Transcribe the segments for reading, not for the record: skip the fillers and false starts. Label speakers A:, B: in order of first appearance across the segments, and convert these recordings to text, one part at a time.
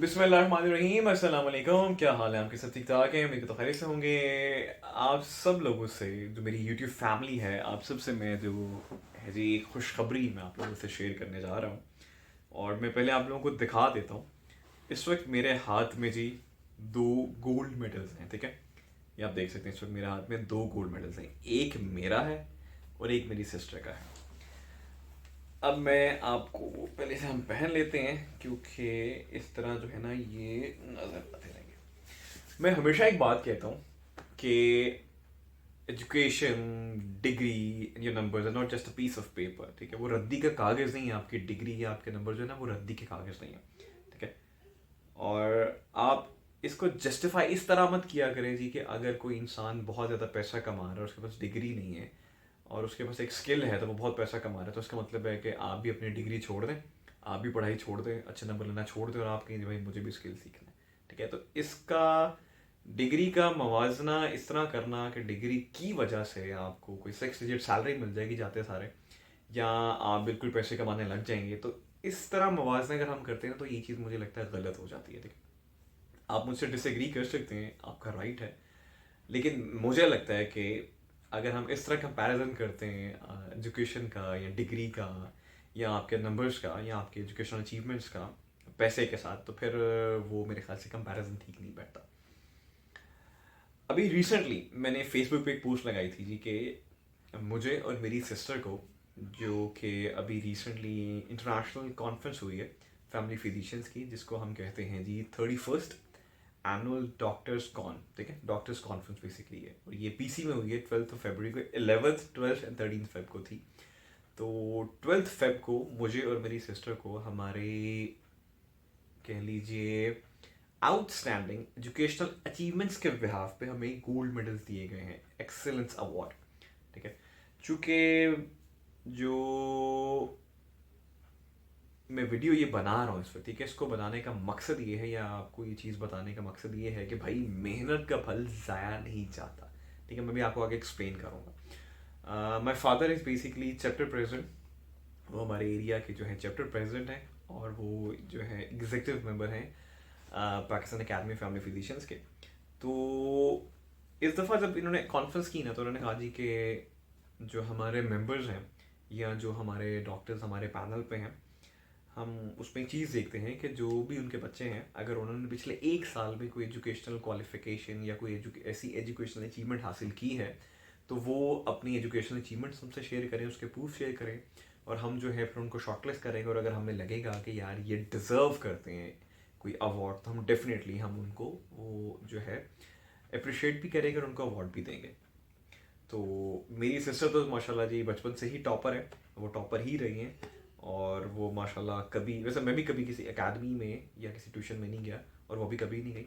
A: बिस्मिल्लाहिर्रहमानिर्रहीम, अस्सलाम वालेकुम। क्या हाल है आपके? सब ठीक ठाक हैं? मेरे को तो खैरियत से होंगे। आप सब लोगों से, जो मेरी यूट्यूब फैमिली है, आप सब से मैं जो है जी एक खुशखबरी मैं आप लोगों से शेयर करने जा रहा हूँ। और मैं पहले आप लोगों को दिखा देता हूँ। इस वक्त मेरे हाथ में जी दो गोल्ड मेडल्स हैं, ठीक है। ये आप देख सकते हैं, इस वक्त मेरे हाथ में दो गोल्ड मेडल्स हैं। एक मेरा है और एक मेरी सिस्टर का है। अब मैं आपको पहले से हम पहन लेते हैं, क्योंकि इस तरह जो है ना ये नजर आते रहेंगे। मैं हमेशा एक बात कहता हूँ कि education, degree, your numbers are not just a piece of paper, ठीक है। वो रद्दी का कागज़ नहीं है। आपकी डिग्री या आपके नंबर जो है ना वो रद्दी के कागज़ नहीं है, ठीक है। और आप इसको जस्टिफाई इस तरह मत किया करें जी कि अगर कोई इंसान बहुत ज़्यादा पैसा कमा रहा है और उसके पास डिग्री नहीं है और उसके पास एक स्किल है तो वो बहुत पैसा कमा रहा है, तो उसका मतलब है कि आप भी अपनी डिग्री छोड़ दें, आप भी पढ़ाई छोड़ दें, अच्छे नंबर लेना छोड़ दें और आप कहें भाई मुझे भी स्किल सीखना है, ठीक है। तो इसका डिग्री का मवाजना इस तरह करना कि डिग्री की वजह से आपको कोई 6 डिजिट सैलरी मिल जाएगी जाते सारे, या आप बिल्कुल पैसे कमाने लग जाएंगे, तो इस तरह मवाजना अगर हम करते हैं तो ये चीज़ मुझे लगता है गलत हो जाती है, ठीक है। आप मुझसे डिसएग्री कर सकते हैं, आपका राइट है। लेकिन मुझे लगता है कि अगर हम इस तरह कंपैरिजन करते हैं एजुकेशन का या डिग्री का या आपके नंबर्स का या आपके एजुकेशनल अचीवमेंट्स का पैसे के साथ, तो फिर वो मेरे ख्याल से कंपैरिजन ठीक नहीं बैठता। अभी रिसेंटली मैंने फेसबुक पे एक पोस्ट लगाई थी जी कि मुझे और मेरी सिस्टर को, जो कि अभी रिसेंटली इंटरनेशनल कॉन्फ्रेंस हुई है फैमिली फिजिशियंस की, जिसको हम कहते हैं जी 31st एनुअल डॉक्टर्स कॉन, ठीक है, डॉक्टर्स कॉन्फ्रेंस बेसिकली है। और ये पीसी में हुई है 12 फरवरी को, 11th 12th and 13th Feb को थी। तो 12th फेब को मुझे और मेरी सिस्टर को हमारे, कह लीजिए, आउटस्टैंडिंग एजुकेशनल अचीवमेंट्स के बिहाफ पे हमें गोल्ड मेडल्स दिए गए हैं, एक्सेलेंस अवार्ड, ठीक है। चूँकि जो मैं वीडियो ये बना रहा हूँ इस वक्त, ठीक है, इसको बनाने का मकसद ये है, या आपको ये चीज़ बताने का मकसद ये है कि भाई मेहनत का फल ज़ाया नहीं जाता, ठीक है। मैं भी आपको आगे एक्सप्लेन करूँगा। My father is basically chapter president. वो हमारे एरिया के जो है चैप्टर प्रेसिडेंट हैं और वो जो है एग्जीक्यूटिव मेंबर हैं पाकिस्तान अकेडमी फैमिली फिजिशियंस के। तो इस दफ़ा जब इन्होंने कॉन्फ्रेंस की ना, तो उन्होंने कहा जी कि जो हमारे मेंबर्स हैं या जो हमारे डॉक्टर्स हमारे पैनल पे हैं, हम उसमें एक चीज़ देखते हैं कि जो भी उनके बच्चे हैं, अगर उन्होंने पिछले 1 साल में कोई एजुकेशनल क्वालिफिकेशन या कोई ऐसी एजुकेशनल अचीवमेंट हासिल की है, तो वो अपनी एजुकेशनल अचीवमेंट्स हमसे शेयर करें, उसके प्रूफ शेयर करें, और हम जो है फिर उनको शॉर्टलिस्ट करेंगे। और अगर हमें लगेगा कि यार ये डिज़र्व करते हैं कोई अवार्ड, तो हम डेफिनेटली हम उनको वो जो है अप्रिशिएट भी करेंगे और उनको अवार्ड भी देंगे। तो मेरी सिस्टर तो माशाल्लाह जी बचपन से ही टॉपर है, वो टॉपर ही रही हैं। और वो माशाल्लाह कभी, वैसे मैं भी कभी किसी एकेडमी में या किसी ट्यूशन में नहीं गया और वो भी कभी नहीं गई,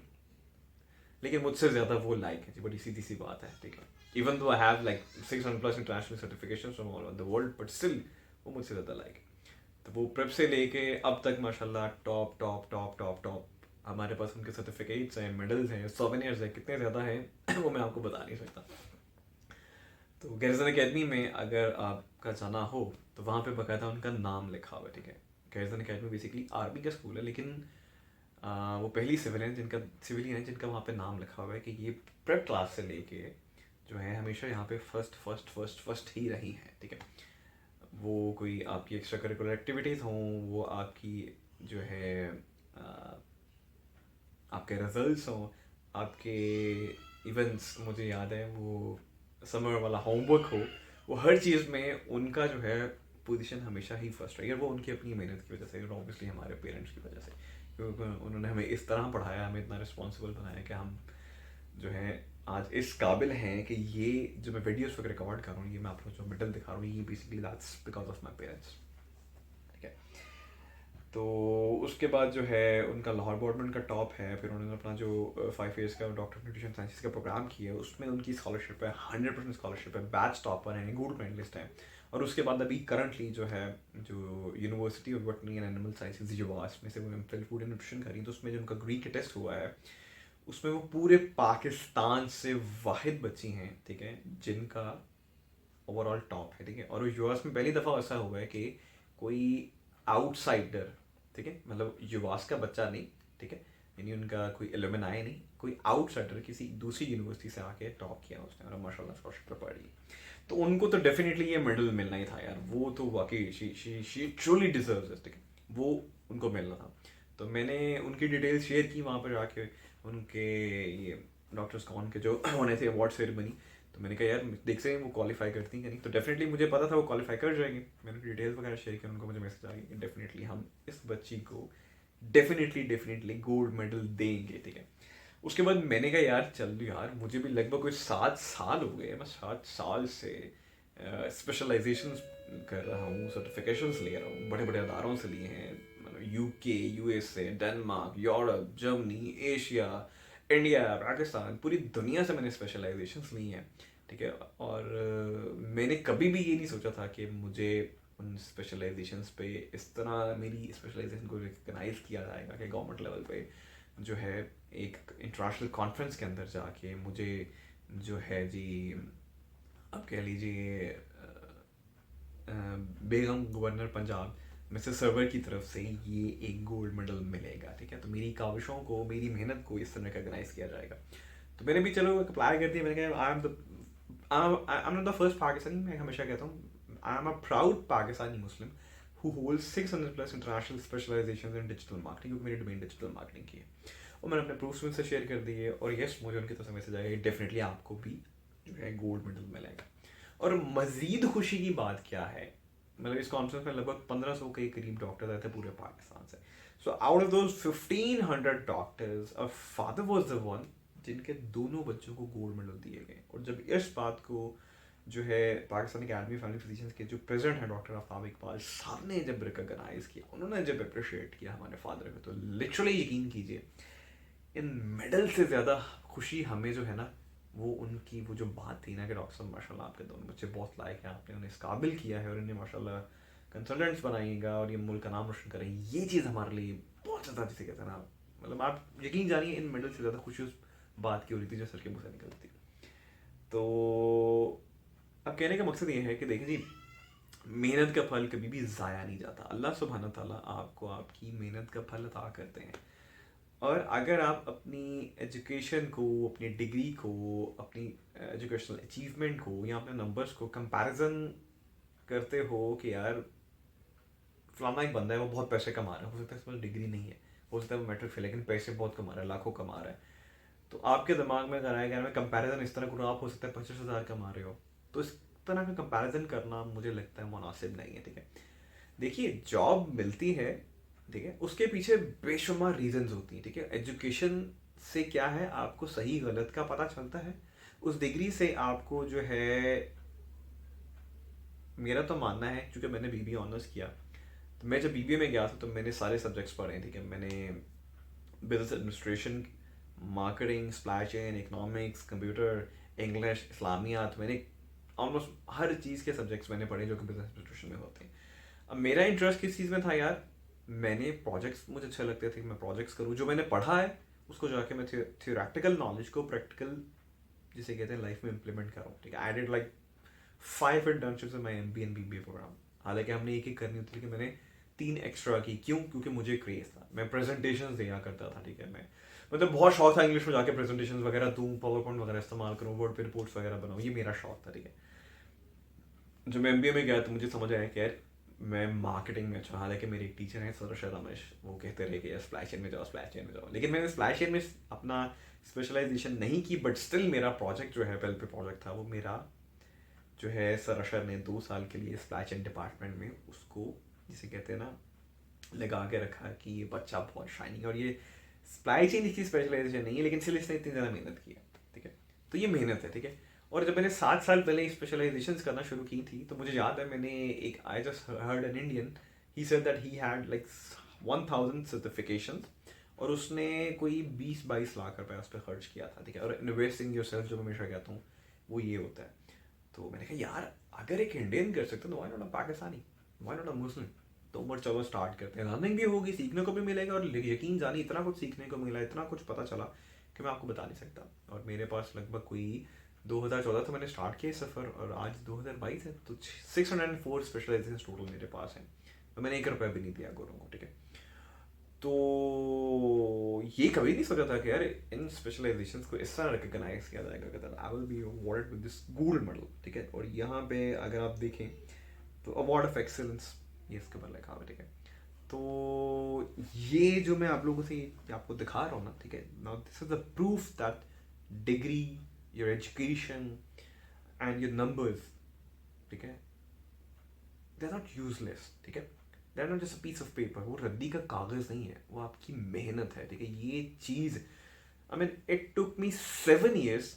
A: लेकिन मुझसे ज़्यादा वो लाइक है जी, बड़ी सीधी सी बात है, ठीक है। Even though I have like 600+ international certification from all over the world, but still वो मुझसे ज़्यादा लाइक है। तो वो प्रेप से लेके अब तक माशाल्लाह top top top top top. हमारे पास उनके सर्टिफिकेट्स हैं, मेडल्स हैं, सोवेनियर्स हैं, कितने ज़्यादा हैं वो मैं आपको बता नहीं सकता। तो गैरिसन अकेडमी में अगर आपका जाना हो तो वहाँ पे बाकायदा उनका नाम लिखा हुआ है, ठीक है। गैरिसन अकेडमी बेसिकली आर्मी का स्कूल है, लेकिन वो पहली सिविलियन है जिनका वहाँ पे नाम लिखा हुआ है कि ये प्रेप क्लास से लेके जो है हमेशा यहाँ पे फर्स्ट फर्स्ट फर्स्ट फर्स्ट ही रही है, ठीक है। वो कोई आपकी एक्स्ट्रा करिकुलर एक्टिविटीज़ हों, वो आपकी जो है आ, आपके रिजल्ट्स हों, आपके इवेंट्स, मुझे याद है वो समर वाला होमवर्क हो, वो हर चीज़ में उनका जो है पोजीशन हमेशा ही फर्स्ट रही है। वो उनकी अपनी मेहनत की वजह से और ऑब्वियसली हमारे पेरेंट्स की वजह से, क्योंकि उन्होंने हमें इस तरह पढ़ाया, हमें इतना रिस्पॉन्सिबल बनाया कि हम जो है आज इस काबिल हैं कि ये जो मैं वीडियोस वगैरह रिकॉर्ड कर रहा हूँ, ये मैं आपको जो मेडल दिखा रहा हूँ, ये basically that's because of my parents, ठीक है। तो उसके बाद जो है उनका लाहौर बोर्ड में उनका टॉप है। फिर उन्होंने अपना जो 5 ईयर्स का डॉक्टर ऑफ न्यूट्रिशन साइंसेज का प्रोग्राम किया है, उसमें उनकी स्कॉलरशिप है, 100% स्कॉलरशिप है, बैच टॉपर है, गोल्ड मेडलिस्ट है। और उसके बाद अभी करंटली जो है जो university of veterinary and animal sciences UVAS में से वो एमफिल फूड एंड न्यूट्रिशन कर रही है, तो उसमें जो उनका ग्री का टेस्ट हुआ है, उसमें वो पूरे पाकिस्तान से वाहिद बच्ची हैं, ठीक है, जिनका ओवरऑल टॉप है, ठीक है। और यूएस में पहली दफ़ा ऐसा हुआ है कि कोई आउटसाइडर, ठीक है, मतलब यूएस का बच्चा नहीं, ठीक है, यानी उनका कोई एलुमनाई नहीं, कोई आउटसाइडर किसी दूसरी यूनिवर्सिटी से आके टॉप किया उसने और माशाल्लाह स्कॉलरशिप पे पढ़ी। तो उनको तो डेफिनेटली ये मेडल मिलना ही था यार, वो तो वाकई शी ट्रूली डिजर्व्स इट, ठीक है, वो उनको मिलना था। तो मैंने उनकी डिटेल्स शेयर की वहाँ पर जाके, उनके ये डॉक्टर्स कौन के जो होने थे अवार्ड सेरेमनी। तो मैंने कहा यार देख से वो क्वालिफाई करती हैं कि नहीं, तो डेफिनेटली मुझे पता था वो क्वालिफाई कर जाएंगे। मैंने डिटेल्स वगैरह शेयर किया, उनको मुझे मैसेज आ गया कि डेफिनेटली हम इस बच्ची को डेफिनेटली गोल्ड मेडल देंगे, ठीक है। उसके बाद मैंने कहा यार चल यार, मुझे भी लगभग कोई 7 साल हो गए, मैं 7 साल से स्पेशलाइजेशन कर रहा हूँ, सर्टिफिकेशंस ले रहा हूँ, बड़े बड़े अदारों से लिए हैं, UK, USA, Denmark, Europe, Germany, Asia, India, Pakistan, पूरी दुनिया से मैंने स्पेशलाइजेशंस ली हैं, ठीक है। और मैंने कभी भी ये नहीं सोचा था कि मुझे उन स्पेशलाइजेशंस पे इस तरह मेरी स्पेशलाइजेशन को रिकगनाइज किया जाएगा कि गवर्नमेंट लेवल पे जो है एक इंटरनेशनल कॉन्फ्रेंस के अंदर जाके मुझे जो है जी, आप कह लीजिए बेगम गवर्नर पंजाब मिस्टर सर्वर की तरफ से ये एक गोल्ड मेडल मिलेगा, ठीक है। तो मेरी काविशों को, मेरी मेहनत को इस तरह रिकगनाइज किया जाएगा। तो मैंने भी चलो अप्लाई कर दिया। मैंने कहा I am not the first Pakistani, मैं हमेशा कहता हूँ I am a proud Pakistani Muslim who holds 600+ international specialisations in digital marketing, क्योंकि मेरी डोमेन डिजिटल मार्केटिंग की है। और मैंने अपने प्रूफ्स उनसे शेयर कर दिए, और यस मुझे उनकी तरफ से मैसेज आया डेफिनेटली आपको भी जो है गोल्ड मेडल मिलेगा। और मज़ीद खुशी की बात क्या है, मतलब इस कॉन्फ्रेंस में लगभग 1500 के करीब डॉक्टर्स आए थे पूरे पाकिस्तान से। So out of those 1500 doctors, a father was the one जिनके दोनों बच्चों को गोल्ड मेडल दिए गए। और जब इस बात को जो है पाकिस्तान अकेडमी फैमिली फिजिशियंस के जो प्रेसिडेंट हैं डॉक्टर आफ्ताब इकबाल साहब ने जब रिकॉग्नाइज किया, उन्होंने जब अप्रिशिएट किया हमारे फादर को, तो लिटरली यकीन कीजिए इन मेडल से ज़्यादा खुशी हमें जो है ना, वो उनकी वो जो बात थी ना कि डॉक्टर साहब माशाल्लाह आपके दोनों बच्चे बहुत लायक हैं, आपने उन्हें इस काबिल किया है और इन्हें माशाल्लाह कंसल्टेंट्स बनाइएगा और ये मुल्क का नाम रोशन करेंगे। ये चीज़ हमारे लिए बहुत ज़्यादा, जिसे कहते हैं ना, मतलब आप यकीन जानिए इन मेडल से ज़्यादा खुशी उस बात की हो रही थी जो सर के मुँह से निकलती। तो अब कहने का मकसद ये है कि देखिए जी, मेहनत का फल कभी भी ज़ाया नहीं जाता। अल्लाह सुब्हानहू तआला आपको आपकी मेहनत का फल अता करते हैं। और अगर आप अपनी एजुकेशन को, अपनी डिग्री को, अपनी एजुकेशनल अचीवमेंट को या अपने नंबर्स को कंपैरिजन करते हो कि यार फलाना एक बंदा है वो बहुत पैसे कमा रहा है, हो सकता है इस पर डिग्री नहीं है, हो सकता है वो मैट्रिक फेल, लेकिन पैसे बहुत कमा रहा है, लाखों कमा रहा है, तो आपके दिमाग में अगर आएगा मैं कंपैरिजन इस तरह करूँ, आप हो सकता है 25,000 कमा रहे हो, तो इस तरह का कंपैरिजन करना मुझे लगता है मुनासिब नहीं है, ठीक है। देखिए जॉब मिलती है, ठीक है, उसके पीछे बेशुमार रीजंस होती हैं, ठीक है। एजुकेशन से क्या है, आपको सही गलत का पता चलता है। उस डिग्री से आपको जो है, मेरा तो मानना है क्योंकि मैंने बीबीए ऑनर्स किया, तो मैं जब बीबीए में गया था तो मैंने सारे सब्जेक्ट्स पढ़े, ठीक है। मैंने business administration, marketing, supply chain, economics, computer, English, इस्लामियात, मैंने ऑलमोस्ट हर चीज़ के सब्जेक्ट्स मैंने पढ़े जो कि बिजनेस एडमिनिस्ट्रेशन में होते हैं। अब मेरा इंटरेस्ट किस चीज़ में था यार, मैंने प्रोजेक्ट्स, मुझे अच्छे लगते थे कि मैं प्रोजेक्ट्स करूँ, जो मैंने पढ़ा है उसको जाके मैं थियोरेटिकल नॉलेज को प्रैक्टिकल जिसे कहते हैं लाइफ में इम्प्लीमेंट करूँ, ठीक है। I did like 5 internships in my MBA and BBA program. हालांकि हमने एक करनी होती थी, कि मैंने 3 एक्स्ट्रा की, क्यों? क्योंकि मुझे क्रेज था, मैं प्रेजेंटेशन दिया करता था, ठीक है। मैं मतलब बहुत शौक था इंग्लिश में जाके प्रेजेंटेशन वगैरह दूँ, पावर पॉइंट वगैरह इस्तेमाल करूँ, वर्ड पे रिपोर्ट्स वगैरह बनाऊँ, ये मेरा शौक था, ठीक है। जब मैं MBA में गया तो मुझे समझ आया कि यार मैं मार्केटिंग में अच्छा, हालांकि मेरे एक टीचर हैं सरशा रमेश, वो कहते रहे कि यार सप्लाई चेन में जाओ, सप्लाई चेन में जाओ, लेकिन मैंने सप्लाई चेन में अपना स्पेशलाइजेशन नहीं की, बट स्टिल मेरा प्रोजेक्ट जो है, पेल पे प्रोजेक्ट था, वो मेरा जो है सरशा ने 2 साल के लिए सप्लाई चेन डिपार्टमेंट में उसको जिसे कहते हैं ना लगा के रखा कि ये बच्चा बहुत शाइनिंग, और ये सप्लाई चेन इसकी स्पेशलाइजेशन नहीं है, लेकिन स्टिल इसने इतनी ज़्यादा मेहनत की है, ठीक है। तो ये मेहनत है, ठीक है। और जब मैंने 7 साल पहले स्पेशलाइजेशन करना शुरू की थी, तो मुझे याद है मैंने एक, I just heard an Indian, he said that he had like 1000 certification, और उसने कोई 20-22 लाख रुपए उस पर खर्च किया था, ठीक है। और इन्वेस्टिंग योरसेल्फ जो मैं हमेशा कहता हूँ वो ये होता है। तो मैंने कहा यार अगर एक इंडियन कर सकते तो why not a Pakistani, why not a Muslim. तो उम्र चलो स्टार्ट करते हैं, लर्निंग भी होगी, सीखने को भी मिलेगा, और यकीन जानिए इतना कुछ सीखने को मिला, इतना कुछ पता चला कि मैं आपको बता नहीं सकता। और मेरे पास लगभग कोई 2014 तो मैंने स्टार्ट किया सफ़र, और आज 2022 है, तो 604 स्पेशलाइजेशन टोटल मेरे पास हैं, तो मैंने 1 रुपया भी नहीं दिया गोरों को, ठीक है। तो ये कभी नहीं सोचा था कि यार इन स्पेशलाइजेशंस को इस तरह रिकग्नाइज किया जाएगा कि I will be award with this gold medal, ठीक है। और यहाँ पे अगर आप देखें तो अवार्ड ऑफ एक्सेलेंस ये इसके ऊपर लिखा हुआ है, ठीक है। तो ये जो मैं आप लोगों से आपको दिखा रहा हूँ ना, ठीक है, now this is the proof that degree, your education and your numbers, ठीक है, दे आर नॉट यूजलेस, ठीक है। They are not just a piece of paper. वो रद्दी का कागज नहीं है, वो आपकी मेहनत है, ठीक है। ये चीज, I mean it took me 7 years,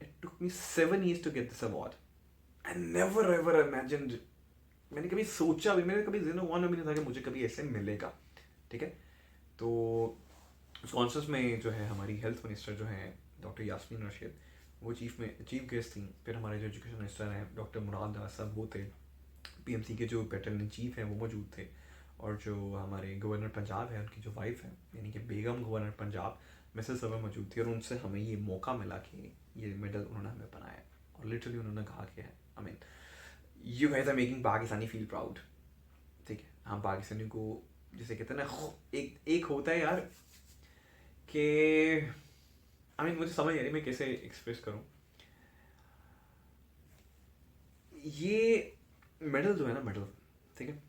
A: it took me 7 years to get this award. I never ever imagined, मैंने कभी सोचा भी, मैंने कभी ज़िंदगी में भी नहीं था कि मुझे कभी ऐसे मिलेगा, ठीक है। तो उस कॉन्फ्रेंस में जो है हमारी हेल्थ मिनिस्टर जो है डॉक्टर यास्मीन रशीद, वो चीफ गेस्ट थी। फिर हमारे जो एजुकेशन मिनिस्टर हैं डॉक्टर मुराद साहब, वो थे। पीएमसी के जो पैटर्न इन चीफ हैं वो मौजूद थे। और जो हमारे गवर्नर पंजाब है, उनकी जो वाइफ है यानी कि बेगम गवर्नर पंजाब मिसेस सभा मौजूद थी। और उनसे हमें ये मौका मिला कि ये मेडल उन्होंने हमें बनाया। और लिटरली उन्होंने कहा कि I mean you guys are making Pakistani feel proud, ठीक है। हम पाकिस्तानी को जैसे कहते हैं ना, एक होता है यार कि आई मीन मुझे समझ नहीं आ रही मैं कैसे एक्सप्रेस करूं। ये मेडल जो है ना, मेडल, ठीक है,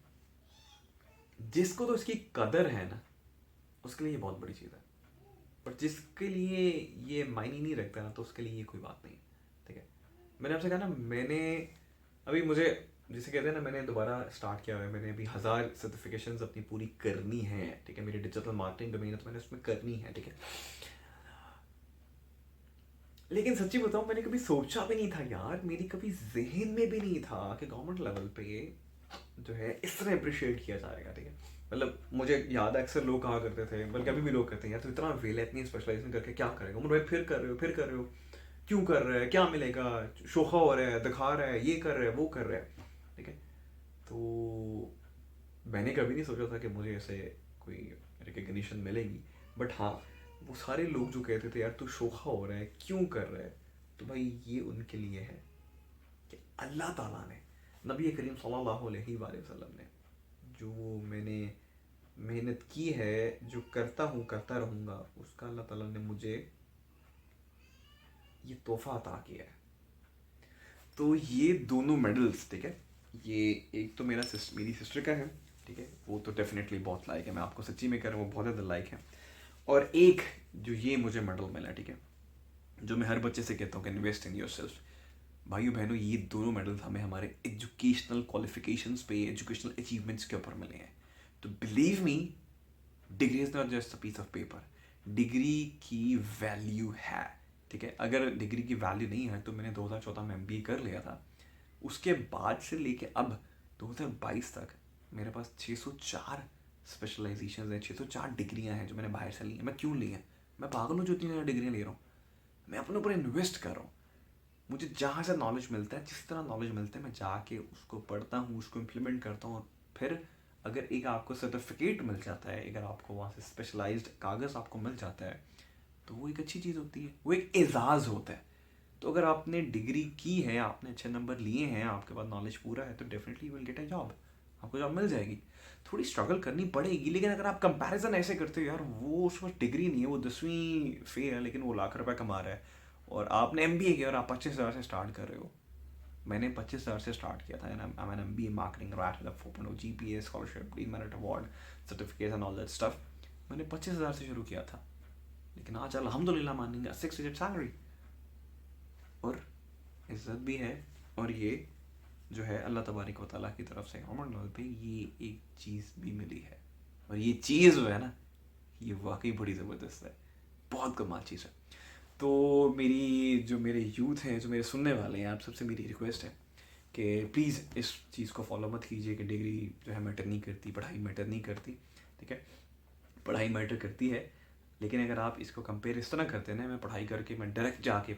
A: जिसको तो इसकी कदर है ना, उसके लिए ये बहुत बड़ी चीज़ है। पर जिसके लिए ये मायने नहीं रखता ना, तो उसके लिए ये कोई बात नहीं, ठीक है। मैंने आपसे कहा ना, मैंने अभी मुझे जिसे कहते हैं ना, मैंने दोबारा स्टार्ट किया हुआ है। मैंने अभी 1000 सर्टिफिकेशंस अपनी पूरी करनी है, ठीक है। मेरी डिजिटल मार्केटिंग डोमेन है, तो मैंने उसमें करनी है, ठीक है। लेकिन सच्ची बताऊं, मैंने कभी सोचा भी नहीं था यार, मेरी कभी जहन में भी नहीं था कि गवर्नमेंट लेवल पे जो है इस तरह अप्रिशिएट किया जाएगा, ठीक है। मतलब मुझे याद है अक्सर लोग कहा करते थे, बल्कि अभी भी लोग कहते हैं यार तो इतना वेल है, इतनी स्पेशलाइजेशन करके क्या करेगा उमर भाई, फिर कर रहे हो, फिर कर रहे हो, क्यों कर रहे हैं, क्या मिलेगा, शोखा हो रहा है, दिखा रहा है, ये कर रहा है, वो कर रहा है, ठीक है। तो मैंने कभी नहीं सोचा था कि मुझे ऐसे कोई रिकग्निशन मिलेगी। बट हाँ, वो सारे लोग जो कहते थे यार तू शोखा हो रहा है, क्यों कर रहा है, तो भाई ये उनके लिए है कि अल्लाह ताला ने, नबी करीम सल्लल्लाहु अलैहि वसल्लम ने, जो मैंने मेहनत की है, जो करता हूँ करता रहूँगा, उसका अल्लाह ताला ने मुझे ये तोहफा अता किया है। तो ये दोनों मेडल्स, ठीक है, ये एक तो मेरी सिस्टर का है, ठीक है, वो तो डेफिनेटली बहुत लाइक है, मैं आपको सच्ची में कह रहा हूँ, वो बहुत ज़्यादा लाइक है। और एक जो ये मुझे मेडल मिला, ठीक है, जो मैं हर बच्चे से कहता हूँ कि इन्वेस्ट इन योर सेल्फ। भाइयों बहनों, ये दोनों मेडल्स हमें हमारे एजुकेशनल क्वालिफिकेशंस पे, एजुकेशनल अचीवमेंट्स के ऊपर मिले हैं। तो believe me, degree is not just a piece of paper. Degree की वैल्यू है, ठीक है। अगर डिग्री की वैल्यू नहीं है तो मैंने 2014 में MBA कर लिया था। उसके बाद से लेके अब 2022 तक मेरे पास 604 स्पेशलाइजेशन हैं, 604 डिग्रियां हैं जो मैंने बाहर से ली हैं। मैं क्यों ली हैं? मैं पागल हूँ जो इतनी ज़्यादा डिग्रियाँ ले रहा हूँ? मैं अपने ऊपर इन्वेस्ट कर रहा हूँ। मुझे जहाँ से नॉलेज मिलता है, जिस तरह नॉलेज मिलता है, मैं जाके उसको पढ़ता हूँ, उसको इम्प्लीमेंट करता हूँ। और फिर अगर एक आपको सर्टिफिकेट मिल जाता है, अगर आपको वहाँ से स्पेशलाइज्ड कागज़ आपको मिल जाता है, तो वो एक अच्छी चीज़ होती है, वो एक एजाज़ होता है। तो अगर आपने डिग्री की है, आपने अच्छे नंबर लिए हैं, आपके पास नॉलेज पूरा है, तो definitely will get a job, आपको जॉब मिल जाएगी। थोड़ी स्ट्रगल करनी पड़ेगी, लेकिन अगर आप कंपैरिजन ऐसे करते हो यार, वो उस वक्त डिग्री नहीं है, वो 10वीं फेल है, लेकिन वो ₹1,00,000 कमा रहा है, और आपने MBA किया और आप 25,000 से स्टार्ट कर रहे हो। मैंने 25,000 से स्टार्ट किया था, and I am MBA marketing rat with 4.0 GPA, scholarship, demerit award, certificate and all that stuff. मैंने 25,000 से शुरू किया था, लेकिन आज अल्हम्दुलिल्लाह मानेंगे 6 डिजिट सैलरी, और इज्जत भी है। और ये जो है अल्लाह तबारक व तआला की तरफ से उमर नॉल पे ये एक चीज़ भी मिली है। और ये चीज़ जो है ना, ये वाकई बड़ी ज़बरदस्त है, बहुत कमाल चीज़ है। तो मेरे यूथ हैं, जो मेरे सुनने वाले हैं, आप सबसे मेरी रिक्वेस्ट है कि प्लीज़ इस चीज़ को फॉलो मत कीजिए कि डिग्री जो है मैटर नहीं करती, पढ़ाई मैटर नहीं करती, ठीक है। पढ़ाई मैटर करती है, लेकिन अगर आप इसको कंपेयर इस तरह करते हैं ना, मैं पढ़ाई करके मैं डायरेक्ट जाके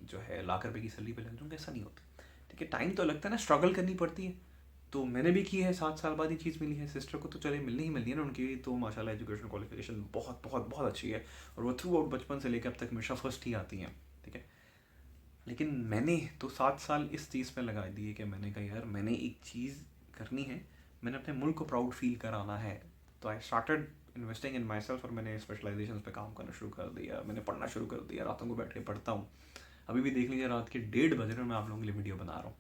A: जो है ₹1,00,000 की सैलरी पे लग जाऊँगा, ऐसा नहीं होता, ठीक है। टाइम तो लगता है ना, स्ट्रगल करनी पड़ती है। तो मैंने भी की है, 7 साल बाद ये चीज़ मिली है। सिस्टर को तो चले मिलनी ही मिलनी है ना, उनकी तो माशाल्लाह एजुकेशन क्वालिफिकेशन बहुत बहुत बहुत अच्छी है, और वो थ्रू आउट बचपन से लेकर अब तक हमेशा फर्स्ट ही आती हैं, ठीक है। लेकिन मैंने तो 7 साल इस चीज़ पे लगा दिए कि मैंने कहा यार मैंने एक चीज़ करनी है, मैंने अपने मुल्क को प्राउड फील कराना है। तो I started investing in my self, और मैंने स्पेशलाइजेशन पे काम करना शुरू कर दिया, मैंने पढ़ना शुरू कर दिया, रातों को बैठ के पढ़ता हूँ। अभी भी देख लीजिए रात के 1:30 बज रहे हैं, मैं आप लोगों के लिए वीडियो बना रहा हूँ।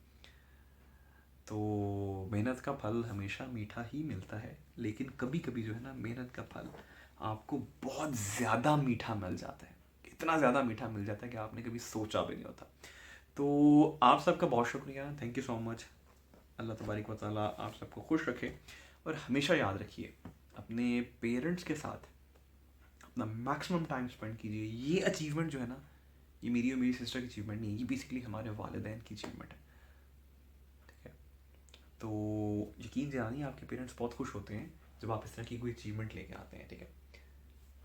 A: तो मेहनत का फल हमेशा मीठा ही मिलता है, लेकिन कभी कभी जो है ना, मेहनत का फल आपको बहुत ज़्यादा मीठा मिल जाता है, इतना ज़्यादा मीठा मिल जाता है कि आपने कभी सोचा भी नहीं होता। तो आप सबका बहुत शुक्रिया, थैंक यू सो मच। अल्लाह तबारक व तआला आप सबको खुश रखे, और हमेशा याद रखिए अपने पेरेंट्स के साथ अपना मैक्सिमम टाइम स्पेंड कीजिए। ये अचीवमेंट जो है ना, ये मेरी और मेरी सिस्टर की अचीवमेंट नहीं है, ये बेसिकली हमारे वालिदैन की अचीवमेंट है, ठीक है। तो यकीन जानिए आपके पेरेंट्स बहुत खुश होते हैं जब आप इस तरह की कोई अचीवमेंट लेके आते हैं, ठीक है।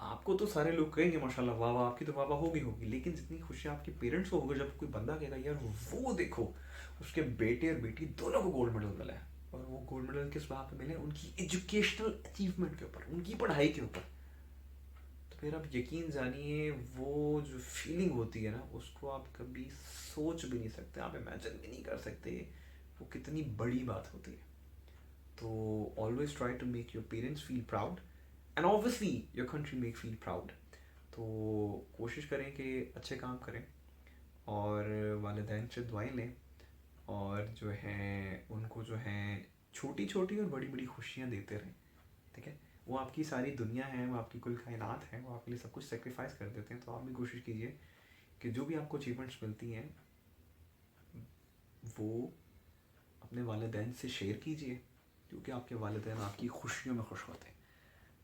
A: आपको तो सारे लोग कहेंगे माशाल्लाह वाह वाह, आपकी तो वाह वाह होगी होगी, लेकिन जितनी खुशी आपके पेरेंट्स को होगी जब कोई बंदा कहेगा यार वो देखो उसके बेटे और बेटी दोनों को गोल्ड मेडल मिला है, और वो गोल्ड मेडल किस बात पे मिले, उनकी एजुकेशनल अचीवमेंट के ऊपर, उनकी पढ़ाई के ऊपर। तो फिर आप यकीन जानिए वो जो फीलिंग होती है ना, उसको आप कभी सोच भी नहीं सकते, आप इमेजिन भी नहीं कर सकते वो कितनी बड़ी बात होती है। तो always try to make your parents feel proud, and obviously your country make feel proud. तो कोशिश करें कि अच्छे काम करें, और वालिदैन से दुआएं लें, और जो है उनको जो है छोटी छोटी और बड़ी बड़ी खुशियाँ देते रहें, ठीक है। वो आपकी सारी दुनिया है, वो आपकी कुल कायनात है, वो आपके लिए सब कुछ सेक्रीफाइस कर देते हैं। तो आप भी कोशिश कीजिए कि जो भी आपको अचीवमेंट्स मिलती हैं वो अपने वालिदैन से शेयर कीजिए, क्योंकि आपके वालिदैन आपकी खुशियों में खुश होते हैं।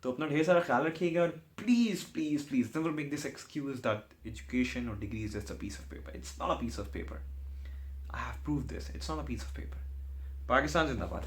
A: तो अपना ढेर सारा ख्याल रखिएगा, और please please please never make this excuse that education और degree is just a piece of paper. It's not a piece of paper. I have prove this, it's not a piece of paper. Pakistan जिंदाबाद।